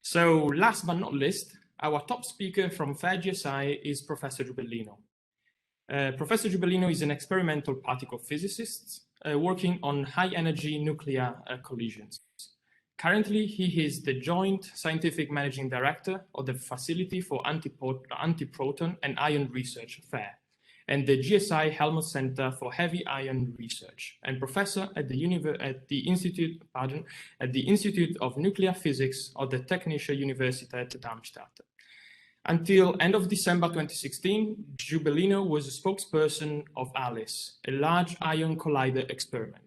So last but not least, our top speaker from GSI is Professor Giubellino. Professor Giubellino is an experimental particle physicist working on high-energy nuclear collisions. Currently, he is the Joint Scientific Managing Director of the Facility for Antiproton and Ion Research, FAIR, and the GSI Helmut Center for Heavy Ion Research, and professor at the Institute of Nuclear Physics of the Technische Universität Darmstadt. Until end of December 2016, Giubellino was a spokesperson of ALICE, a Large Ion Collider experiment,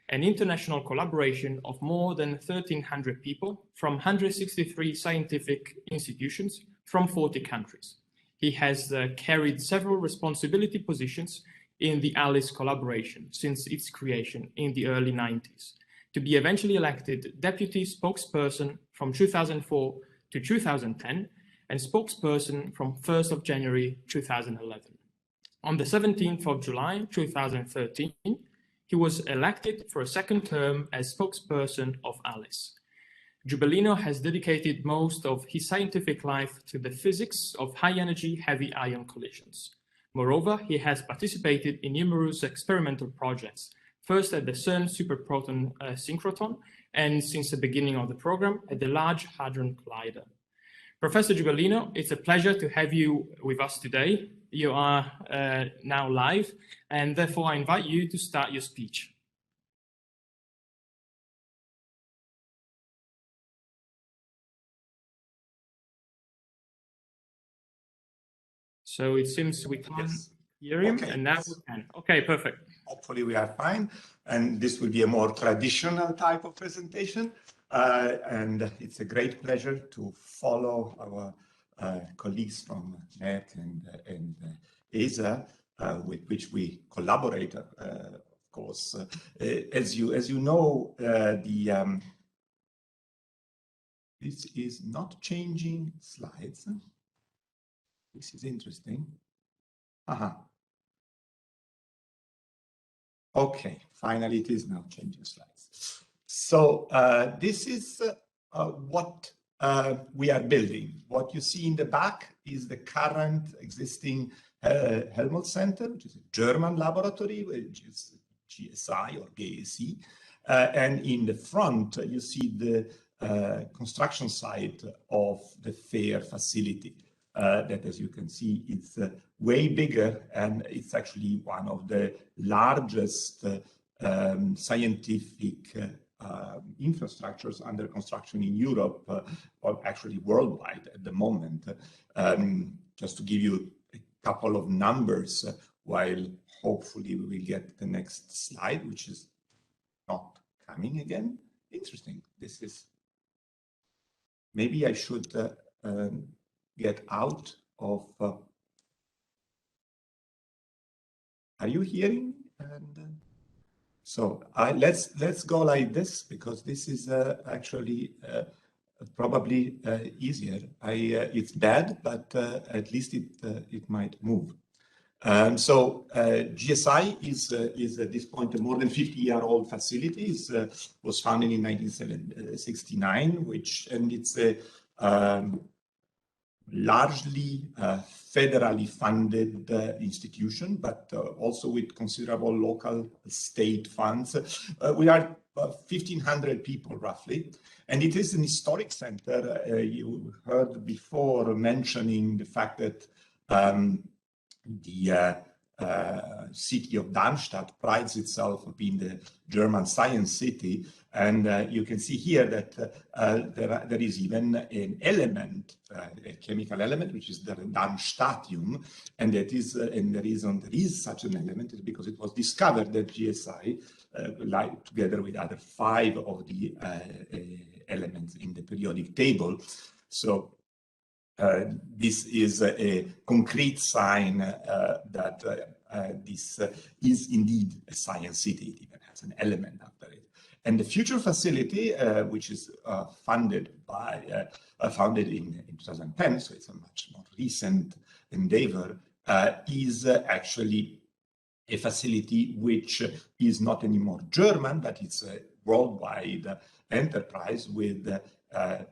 an international collaboration of more than 1,300 people from 163 scientific institutions from 40 countries. He has carried several responsibility positions in the ALICE collaboration since its creation in the early 90s, to be eventually elected deputy spokesperson from 2004 to 2010 and spokesperson from 1st of January 2011. On the 17th of July 2013, he was elected for a second term as spokesperson of ALICE. Giubellino has dedicated most of his scientific life to the physics of high-energy heavy ion collisions. Moreover, he has participated in numerous experimental projects, first at the CERN Superproton Synchrotron, and since the beginning of the program, at the Large Hadron Collider. Professor Giubellino, it's a pleasure to have you with us today. You are now live, and therefore I invite you to start your speech. So it seems we can't hear him, and now we can. Okay, perfect. Hopefully we are fine, and this will be a more traditional type of presentation. And it's a great pleasure to follow our colleagues from NET and ESA, with which we collaborate, of course. As you know, this is not changing slides. This is interesting. Okay, finally it is now changing slides. So this is what we are building. What you see in the back is the current existing Helmut Center, which is a German laboratory, which is GSI or GSI. And in the front, you see the construction site of the FAIR facility. That, as you can see, it's way bigger, and it's actually one of the largest scientific infrastructures under construction in Europe, or actually worldwide at the moment. Just to give you a couple of numbers, while hopefully we will get the next slide, which is not coming again. Interesting. This is, maybe I should get out of, are you hearing? And so let's go like this, because this is actually probably easier. It's bad, but at least it might move. So GSI is at this point a more than 50-year-old facility. It was founded in 1969, and it's a largely federally funded institution, but also with considerable local state funds. We are 1,500 people roughly, and it is an historic center. You heard before mentioning the fact that the city of Darmstadt prides itself on being the German science city, and you can see here that there is even an element, a chemical element, which is the Darmstadtium, and that is, and the reason there is such an element is because it was discovered that GSI, together with other 5 of the elements in the periodic table. So this is a concrete sign that this is indeed a science city. It even has an element after it. And the future facility, which is founded in 2010, so it's a much more recent endeavor, is actually a facility which is not anymore German, but it's a worldwide enterprise with a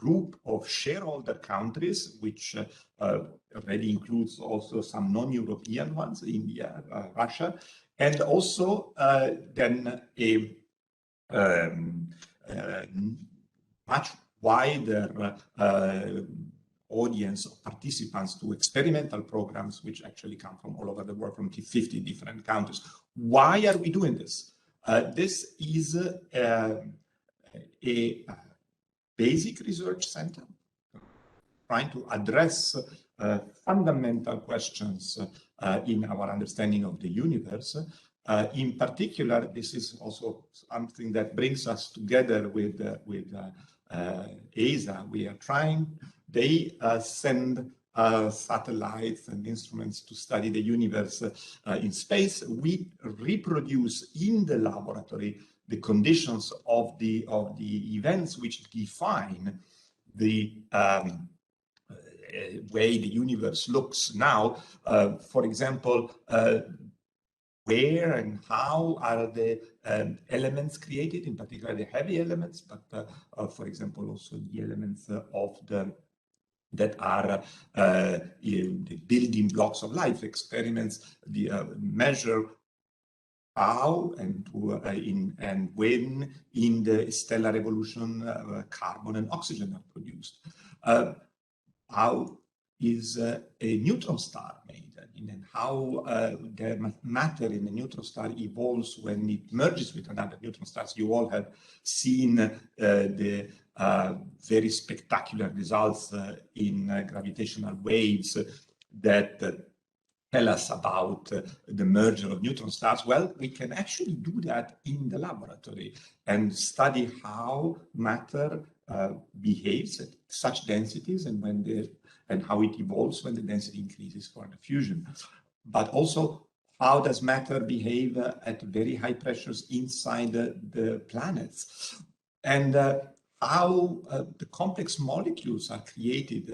group of shareholder countries, which already includes also some non-European ones, India, Russia, and also then a much wider audience of participants to experimental programs, which actually come from all over the world, from 50 different countries. Why are we doing this? This is a basic research center trying to address fundamental questions in our understanding of the universe. In particular, this is also something that brings us together with ESA. We are trying, they send satellites and instruments to study the universe in space. We reproduce in the laboratory the conditions of the events which define the way the universe looks now. For example, where and how are the elements created, in particular the heavy elements, but for example also the elements of that are in the building blocks of life. Experiments measure how and when in the stellar evolution carbon and oxygen are produced. How is a neutron star made, and how the matter in a neutron star evolves when it merges with another neutron star. You all have seen the very spectacular results in gravitational waves that tell us about the merger of neutron stars. Well, we can actually do that in the laboratory and study how matter behaves at such densities and how it evolves when the density increases for the fusion. But also, how does matter behave at very high pressures inside the planets? And how the complex molecules are created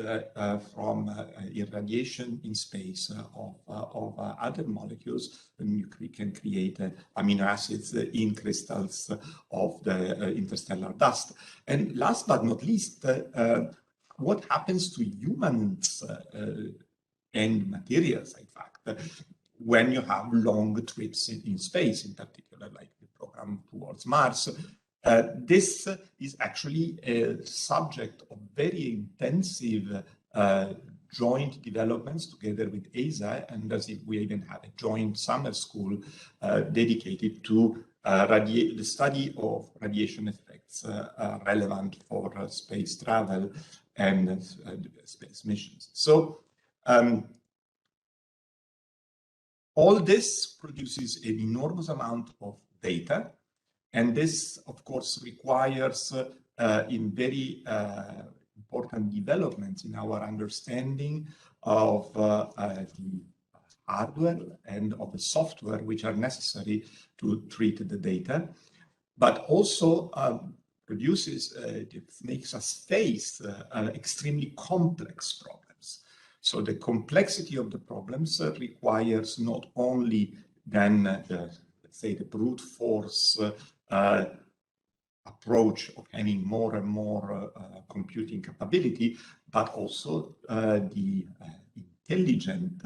from irradiation in space of other molecules, and you can create amino acids in crystals of the interstellar dust. And last but not least, what happens to humans and materials, in fact, when you have long trips in space, in particular, like the program towards Mars. This is actually a subject of very intensive joint developments together with ESA, and we even have a joint summer school dedicated to the study of radiation effects relevant for space travel and space missions. So all this produces an enormous amount of data. And this, of course, requires in very important developments in our understanding of the hardware and of the software which are necessary to treat the data, but also makes us face extremely complex problems. So the complexity of the problems requires not only then, let's say, the brute force approach of having more and more computing capability, but also the intelligent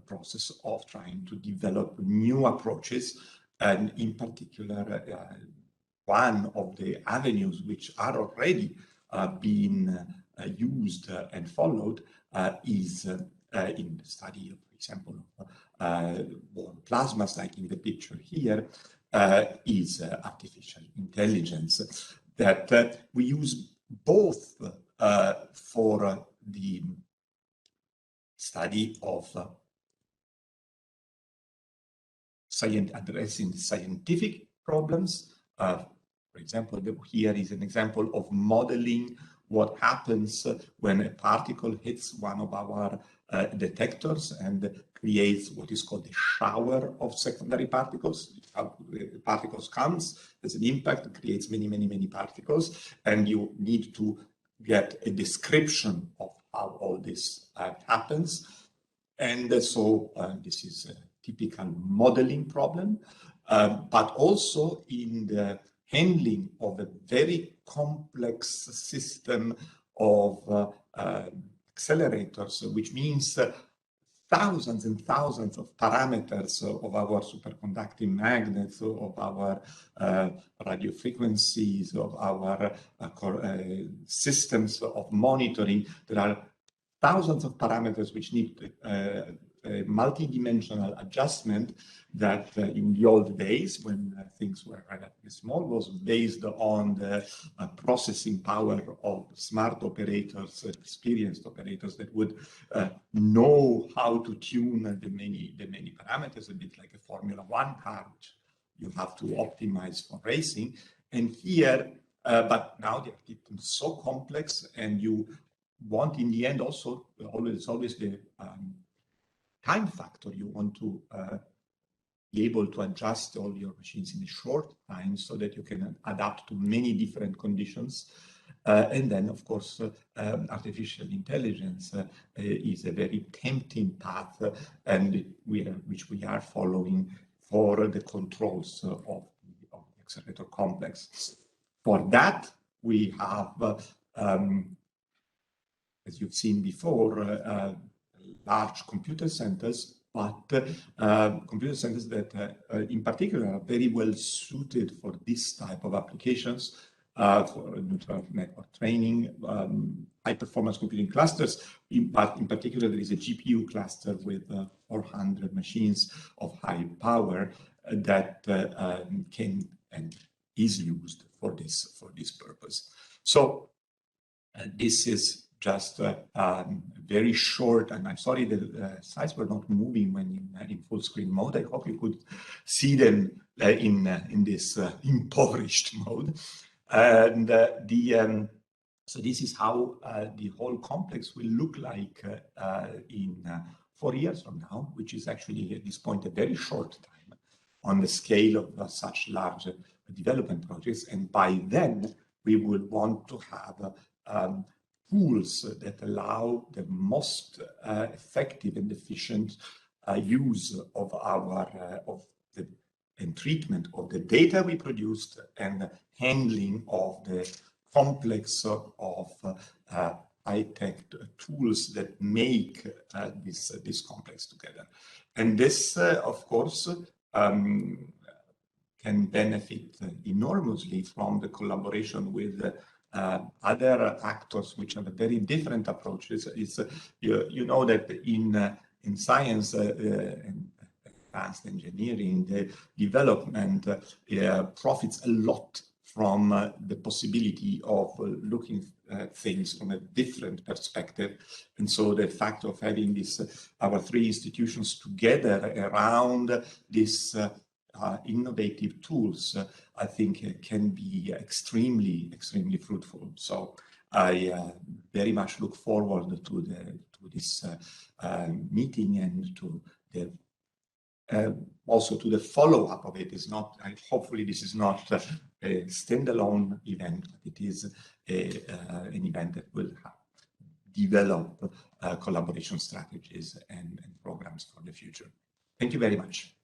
process of trying to develop new approaches. And in particular, one of the avenues which are already being used and followed is in the study of, for example, born plasmas, like in the picture here, is artificial intelligence that we use both for the study of addressing scientific problems. For example, here is an example of modeling what happens when a particle hits one of our detectors and creates what is called a shower of secondary particles. Particles comes, there's an impact, creates many particles, and you need to get a description of how all this happens. And so this is a typical modeling problem, but also in the handling of a very complex system of accelerators, which means thousands and thousands of parameters of our superconducting magnets, of our radio frequencies, of our systems of monitoring. There are thousands of parameters which need a multi-dimensional adjustment that in the old days, when things were relatively small, was based on the processing power of smart operators, experienced operators that would know how to tune the many parameters, a bit like a Formula One car, which you have to optimize for racing. And here, but now they are getting so complex, and you want in the end also always the time factor. You want to be able to adjust all your machines in a short time so that you can adapt to many different conditions. And then, of course, artificial intelligence is a very tempting path, and which we are following for the controls of the accelerator complex. For that, we have, as you've seen before, large computer centers, but computer centers that in particular are very well suited for this type of applications, for neural network training, high performance computing clusters. But in particular, there is a GPU cluster with 400 machines of high power that can and is used for this purpose. So this is just very short, and I'm sorry the slides were not moving when in full screen mode. I hope you could see them in this impoverished mode. And so this is how the whole complex will look like in 4 years from now, which is actually at this point a very short time on the scale of such large development projects. And by then, we would want to have tools that allow the most effective and efficient use of the treatment of the data we produced and handling of the complex of high-tech tools that make this complex together. And this, of course, can benefit enormously from the collaboration with other actors which have very different approaches. You know that in science and advanced engineering, the development profits a lot from the possibility of looking at things from a different perspective. And so the fact of having our 3 institutions together around this innovative tools, I think can be extremely fruitful. So I very much look forward to this meeting and to the also to the follow-up of it. Hopefully this is not a standalone event, but it is an event that will develop collaboration strategies and programs for the future. Thank you very much.